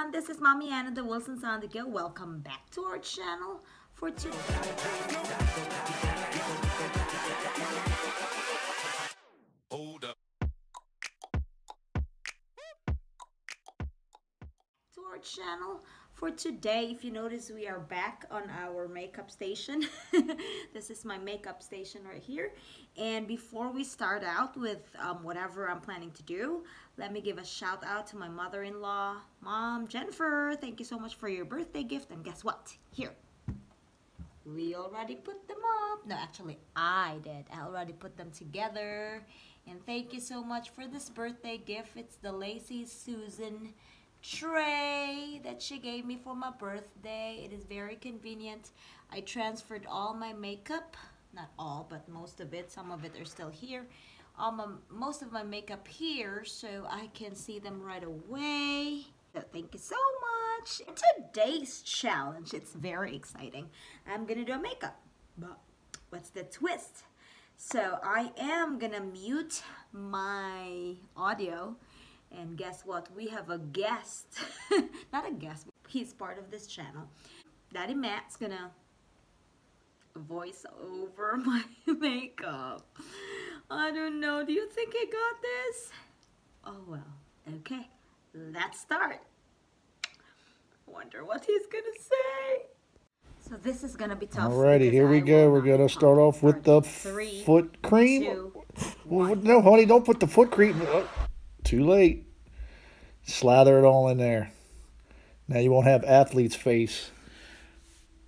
everyone, this is Mommy Anna the Wilsons on the go. Welcome back to our channel for today. Hold up. To our channel for today. If you notice, we are back on our makeup station. This is my makeup station right here. And before we start out with whatever I'm planning to do, let me give a shout out to my mother-in-law, Mom Jennifer. Thank you so much for your birthday gift. And guess what? Here, we already put them up. No, actually, I did. I already put them together. And thank you so much for this birthday gift. It's the Lazy Susan tray that she gave me for my birthday. It is very convenient. I transferred all my makeup, not all, but most of it. Some of it are still here. Most of my makeup here, so I can see them right away. So thank you so much. In today's challenge, it's very exciting. I'm gonna do a makeup, but what's the twist? So I am gonna mute my audio, and guess what? We have a guest. Not a guest, he's part of this channel. Daddy Matt's gonna voice over my makeup. I don't know. Do you think he got this? Oh well. Okay. Let's start. Wonder what he's gonna say. So this is gonna be tough. Alrighty, here we go. We're gonna start off with the foot cream. Well, no, honey, don't put the foot cream. Oh, too late. Slather it all in there. Now you won't have athlete's face.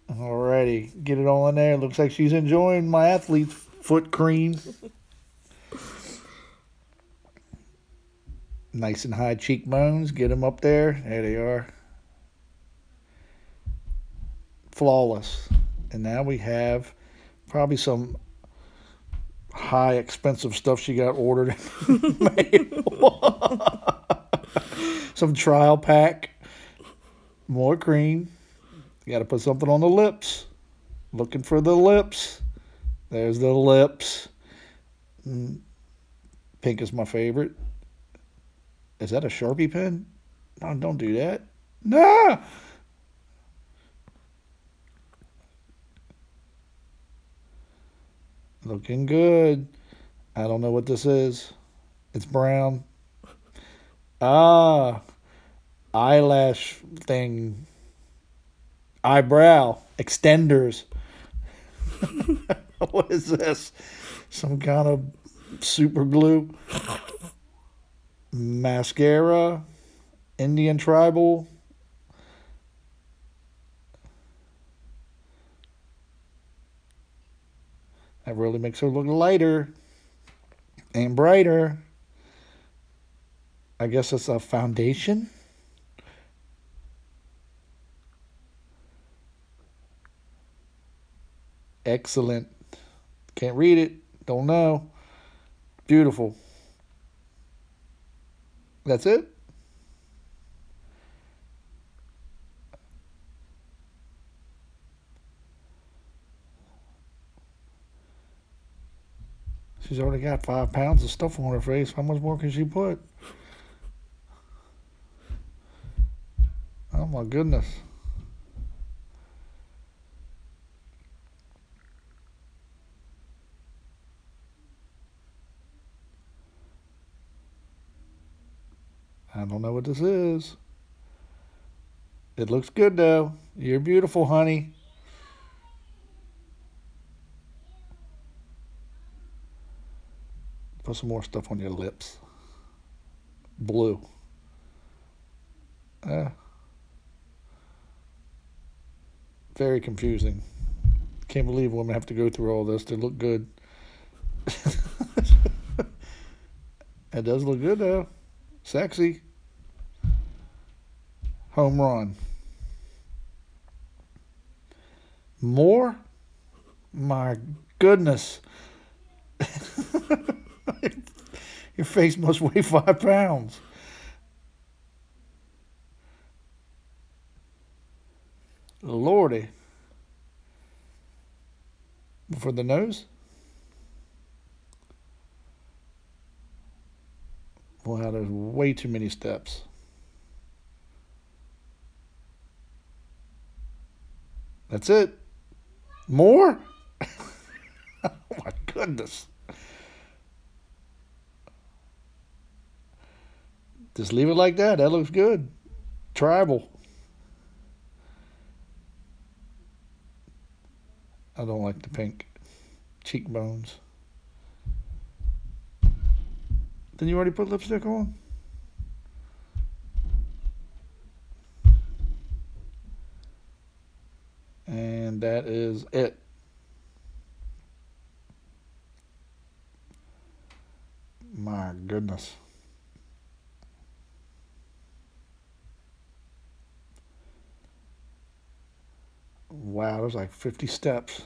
Alrighty, get it all in there. Looks like she's enjoying my athlete's foot cream. Nice and high cheekbones. Get them up there. There they are. Flawless. And now we have probably some high expensive stuff she got ordered. Some trial pack. More cream. You got to put something on the lips. Looking for the lips. There's the lips. Pink is my favorite. Is that a Sharpie pen? No, don't do that. No! Looking good. I don't know what this is. It's brown. Ah. Eyelash thing. Eyebrow. Extenders. What is this? Some kind of super glue. Mascara. Indian tribal. That really makes her look lighter and brighter. I guess it's a foundation. Excellent. Can't read it. Don't know. Beautiful. That's it? She's already got 5 pounds of stuff on her face. How much more can she put? Oh my goodness. I don't know what this is. It looks good though. You're beautiful, honey. Put some more stuff on your lips. Blue. Very confusing. Can't believe women have to go through all this to look good. It does look good though. Sexy. Home run. More? My goodness. Your face must weigh 5 pounds. Lordy. For the nose? Wow, there's way too many steps. That's it. More? Oh my goodness. Just leave it like that. That looks good. Tribal. I don't like the pink cheekbones. Then you already put lipstick on? And that is it. My goodness. Wow, there's like 50 steps.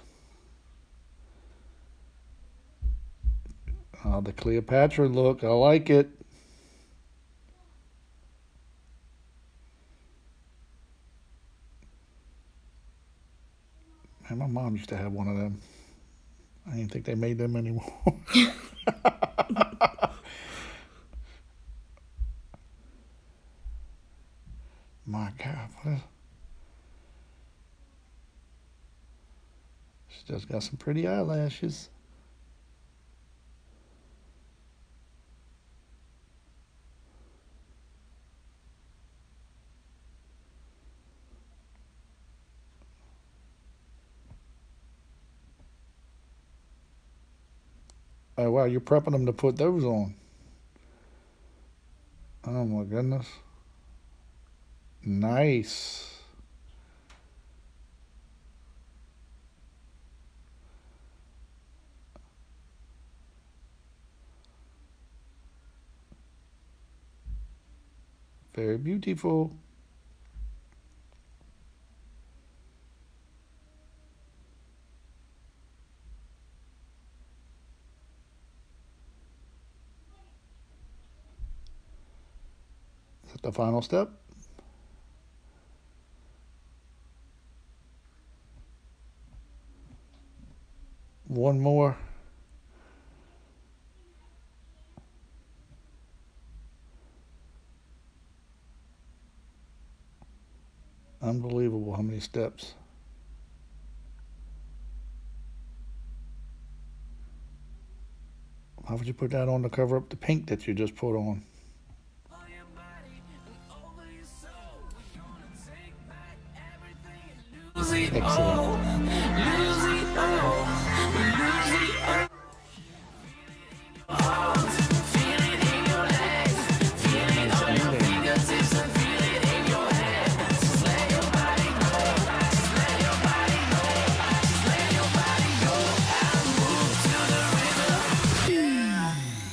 The Cleopatra look, I like it. Man, my mom used to have one of them. I didn't think they made them anymore. My God, what is... She just got some pretty eyelashes. Oh, wow, you're prepping them to put those on. Oh, my goodness. Nice. Very beautiful. Is that the final step? One more. Unbelievable how many steps. Why would you put that on to cover up the pink that you just put on? Excellent.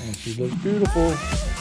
And she looks beautiful.